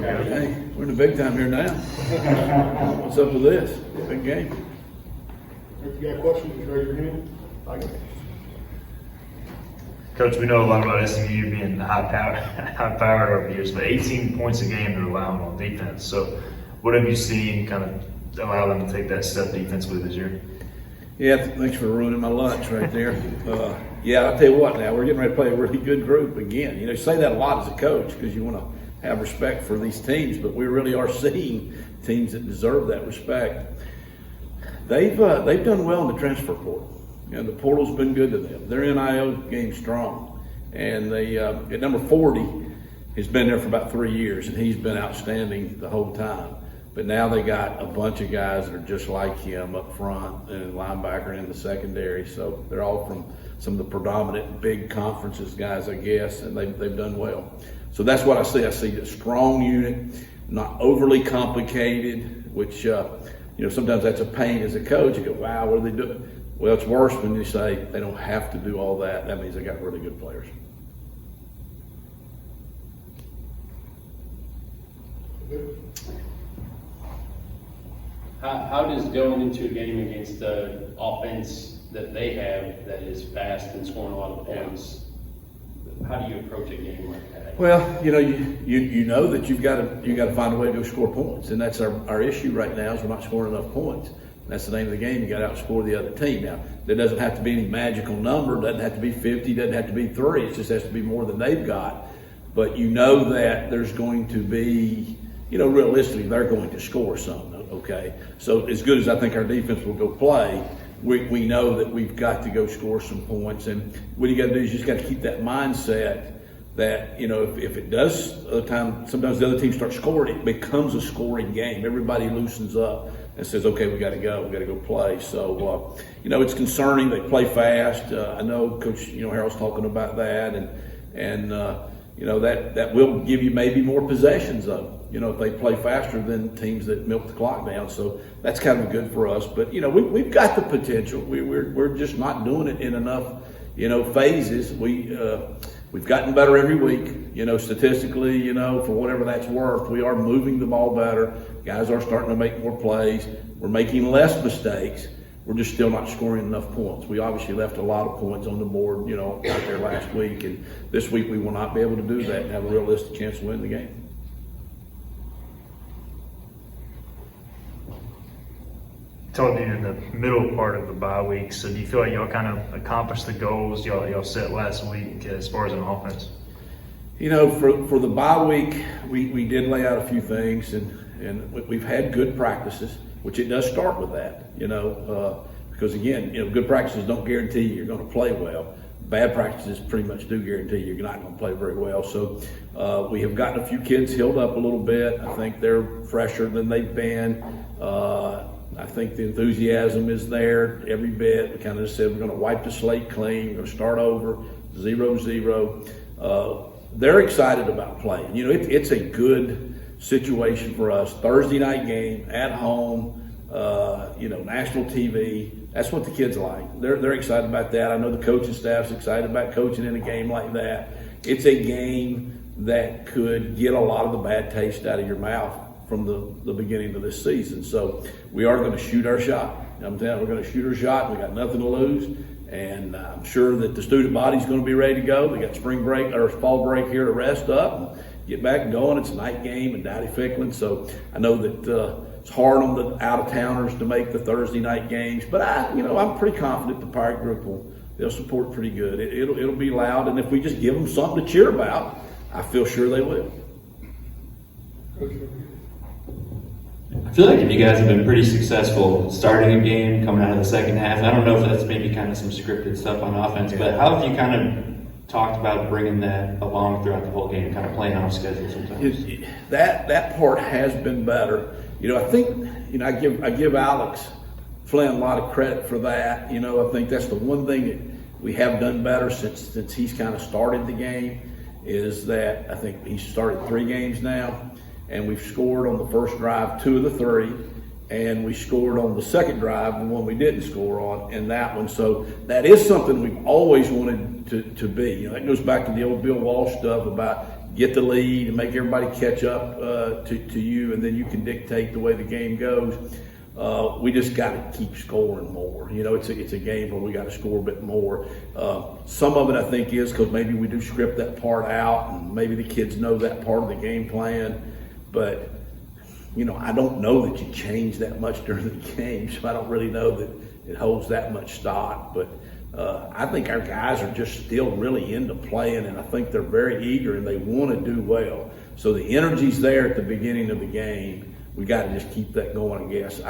Hey, we're in the big time here now. What's up with this? Big game. If you got questions, just raise your hand. I got it. Coach, we know a lot about SMU being high powered over the years, but 18 points a game they're allowing on defense. So, what have you seen kind of allow them to take that step defensively this year? Yeah, thanks for ruining my lunch right there. Yeah, I'll tell you what now, we're getting ready to play a really good group again. You know, you say that a lot as a coach because you want to have respect for these teams, but we really are seeing teams that deserve that respect. They've done well in the transfer portal. You know, the portal's been good to them. Their NIL game's strong. And they at number 40 has been there for about 3 years, and he's been outstanding the whole time. But now they got a bunch of guys that are just like him up front and linebacker in the secondary. So they're all from some of the predominant big conferences guys, I guess, and they've done well. So that's what I see. I see a strong unit, not overly complicated, which, you know, sometimes that's a pain as a coach. You go, wow, what are they doing? Well, it's worse when you say they don't have to do all that. That means they got really good players. How does going into a game against the offense that they have that is fast and scoring a lot of points, how do you approach a game like that? Well, you know, you know that you've got to find a way to go score points, and that's our issue right now is we're not scoring enough points. That's the name of the game. You got to outscore the other team. Now, there doesn't have to be any magical number. Doesn't have to be 50. Doesn't have to be 3. It just has to be more than they've got. But you know that there's going to be, you know, realistically, they're going to score some. Okay, so as good as I think our defense will go play, we know that we've got to go score some points. And what you got to do is you just got to keep that mindset that, you know, if it does, sometimes the other team starts scoring, it becomes a scoring game. Everybody loosens up and says, okay, we got to go play. So, you know, it's concerning. They play fast. I know Coach, you know, Harold's talking about that, and you know, that will give you maybe more possessions of, you know, if they play faster than teams that milk the clock down. So that's kind of good for us. But, you know, we've got the potential. We're just not doing it in enough, you know, phases. We've gotten better every week, you know, statistically, you know, for whatever that's worth. We are moving the ball better. Guys are starting to make more plays. We're making less mistakes. We're just still not scoring enough points. We obviously left a lot of points on the board, you know, out there last week. And this week we will not be able to do that and have a realistic chance to win the game. Told you in the middle part of the bye week, so do you feel like y'all kind of accomplished the goals y'all set last week as far as an offense? You know, for the bye week, we did lay out a few things, and we've had good practices, which it does start with that, you know, because again, you know, good practices don't guarantee you're going to play well. Bad practices pretty much do guarantee you're not going to play very well. So we have gotten a few kids healed up a little bit. I think they're fresher than they've been. I think the enthusiasm is there every bit. We kind of just said we're going to wipe the slate clean. We're going to start over, 0-0. They're excited about playing. You know, it's a good situation for us. Thursday night game at home, you know, national TV. That's what the kids like. They're excited about that. I know the coaching staff's excited about coaching in a game like that. It's a game that could get a lot of the bad taste out of your mouth from the beginning of this season. So we are going to shoot our shot. I'm telling you, we're going to shoot our shot. We got nothing to lose. And I'm sure that the student body's going to be ready to go. They got spring break or fall break here to rest up and get back going. It's a night game in Dowdy-Ficklin. So I know that it's hard on the out-of-towners to make the Thursday night games. But I'm pretty confident the Pirate group they'll support pretty good. It'll be loud. And if we just give them something to cheer about, I feel sure they will. I feel like you guys have been pretty successful starting a game, coming out of the second half. I don't know if that's maybe kind of some scripted stuff on offense, but how have you kind of talked about bringing that along throughout the whole game, kind of playing off schedule sometimes? That part has been better. You know, I think, you know, I give Alex Flynn a lot of credit for that. You know, I think that's the one thing that we have done better since he's kind of started the game is that I think he's started 3 games now. And we've scored on the first drive 2 of the 3, and we scored on the second drive, the one we didn't score on, in that one. So that is something we've always wanted to be. You know, that goes back to the old Bill Walsh stuff about get the lead and make everybody catch up to you, and then you can dictate the way the game goes. We just got to keep scoring more. You know, it's a game where we got to score a bit more. Some of it I think is because maybe we do script that part out, and maybe the kids know that part of the game plan. But you know, I don't know that you change that much during the game, so I don't really know that it holds that much stock. But I think our guys are just still really into playing, and I think they're very eager and they want to do well. So the energy's there at the beginning of the game. We got to just keep that going, I guess.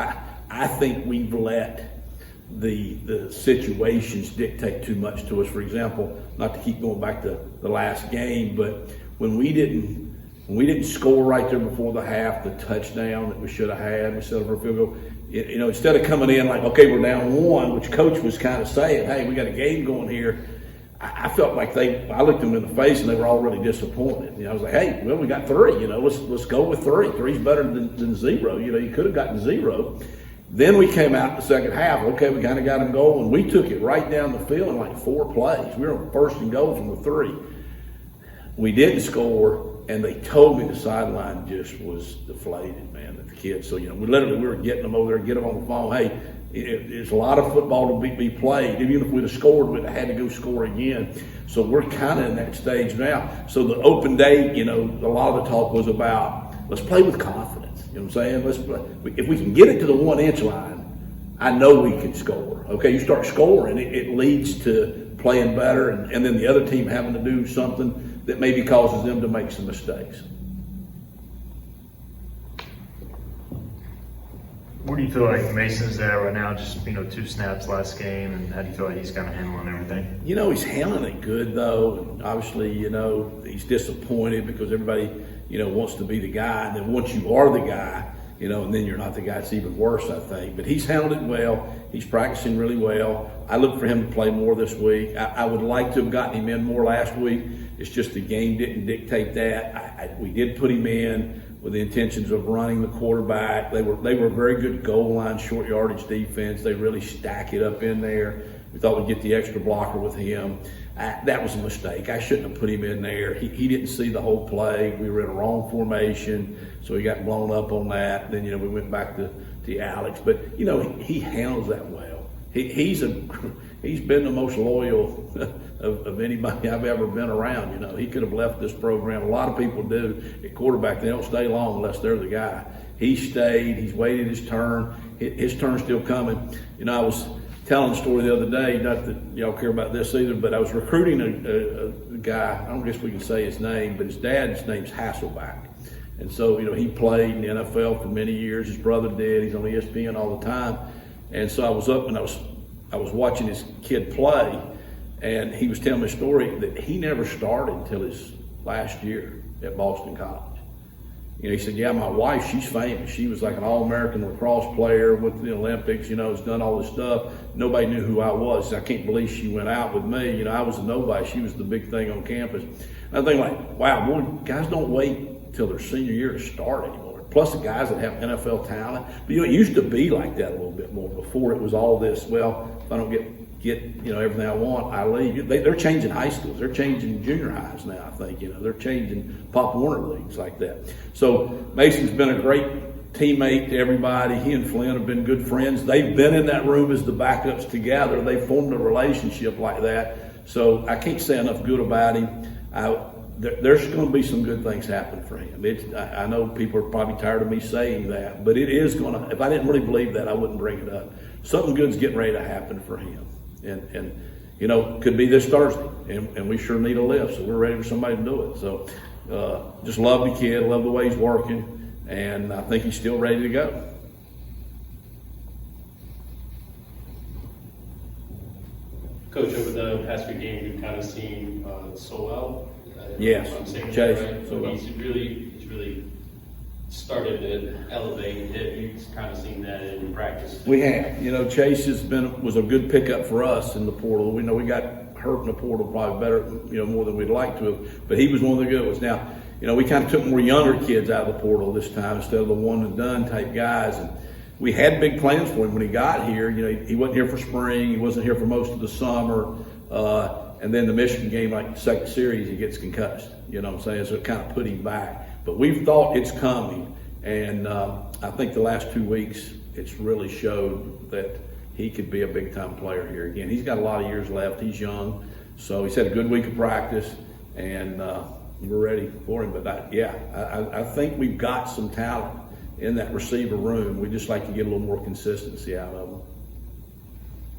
I think we've let the situations dictate too much to us. For example, not to keep going back to the last game, but when we didn't score right there before the half, the touchdown that we should have had, we settled for a field goal. You know, instead of coming in like, okay, we're down 1, which coach was kind of saying, hey, we got a game going here. I felt like I looked them in the face and they were already disappointed. You know, I was like, hey, well, we got 3. You know, let's go with 3. 3's better than 0. You know, you could have gotten 0. Then we came out in the second half. Okay, we kind of got them going. We took it right down the field in like 4 plays. We were on 1st and goal from the 3. We didn't score, and they told me the sideline just was deflated, man, the kids. So, you know, we were getting them over there, get them on the phone. Hey, it's a lot of football to be played. Even if we'd have scored, we'd have had to go score again. So we're kind of in that stage now. So the open day, you know, a lot of the talk was about, let's play with confidence. You know what I'm saying? If we can get it to the 1-inch line, I know we can score. Okay, you start scoring, it leads to playing better, and then the other team having to do something that maybe causes them to make some mistakes. Where do you feel like Mason's at right now? Just, you know, 2 snaps last game, and how do you feel like he's kind of handling everything? You know, he's handling it good, though. And obviously, you know, he's disappointed because everybody, you know, wants to be the guy. And then once you are the guy, you know, and then you're not the guy, it's even worse, I think. But he's handled it well. He's practicing really well. I look for him to play more this week. I would like to have gotten him in more last week. It's just the game didn't dictate that. We did put him in with the intentions of running the quarterback. They were a very good goal line, short yardage defense. They really stack it up in there. We thought we'd get the extra blocker with him. That was a mistake. I shouldn't have put him in there. He didn't see the whole play. We were in a wrong formation, so he got blown up on that. Then, you know, we went back to Alex. But, you know, he handles that well. He's been the most loyal of anybody I've ever been around. You know, he could have left this program. A lot of people do at quarterback. They don't stay long unless they're the guy. He stayed. He's waited his turn. His turn's still coming. You know, I was telling the story the other day, not that y'all care about this either, but I was recruiting a guy. I don't guess we can say his name, but his name's Hasselback. And so, you know, he played in the NFL for many years. His brother did. He's on ESPN all the time. And so I was up and I was watching this kid play, and he was telling me a story that he never started until his last year at Boston College. You know, he said, yeah, my wife, she's famous. She was like an All-American lacrosse player with the Olympics, you know, has done all this stuff. Nobody knew who I was. I can't believe she went out with me. You know, I was a nobody. She was the big thing on campus. And I think like, wow, boy, guys don't wait till their senior year to start anymore. Plus the guys that have NFL talent. But, you know, it used to be like that a little bit more before it was all this, well, if I don't get you know, everything I want, I leave. They're changing high schools. They're changing junior highs now, I think. You know, they're changing Pop Warner leagues like that. So Mason's been a great teammate to everybody. He and Flynn have been good friends. They've been in that room as the backups together. They formed a relationship like that. So I can't say enough good about him. There's going to be some good things happen for him. I know people are probably tired of me saying that, but it is going to. If I didn't really believe that, I wouldn't bring it up. Something good's getting ready to happen for him. And you know, could be this Thursday, and we sure need a lift, so we're ready for somebody to do it. So just love the kid, love the way he's working, and I think he's still ready to go. Coach, over the past few games, we've kind of seen Solel. Yes, I'm saying Chase. that right? So he's really started to elevate. You've kind of seen that in practice. We have. You know, Chase was a good pickup for us in the portal. We know we got hurt in the portal probably better, you know, more than we'd like to have, but he was one of the good ones. Now, you know, we kind of took more younger kids out of the portal this time instead of the one and done type guys, and we had big plans for him when he got here. You know, he wasn't here for spring. He wasn't here for most of the summer. And then the Michigan game, like the second series, he gets concussed. You know what I'm saying? So it kind of put him back. But we've thought it's coming. And I think the last 2 weeks, it's really showed that he could be a big-time player here again. He's got a lot of years left. He's young. So he's had a good week of practice, and we're ready for him. But I think we've got some talent in that receiver room. We just like to get a little more consistency out of them.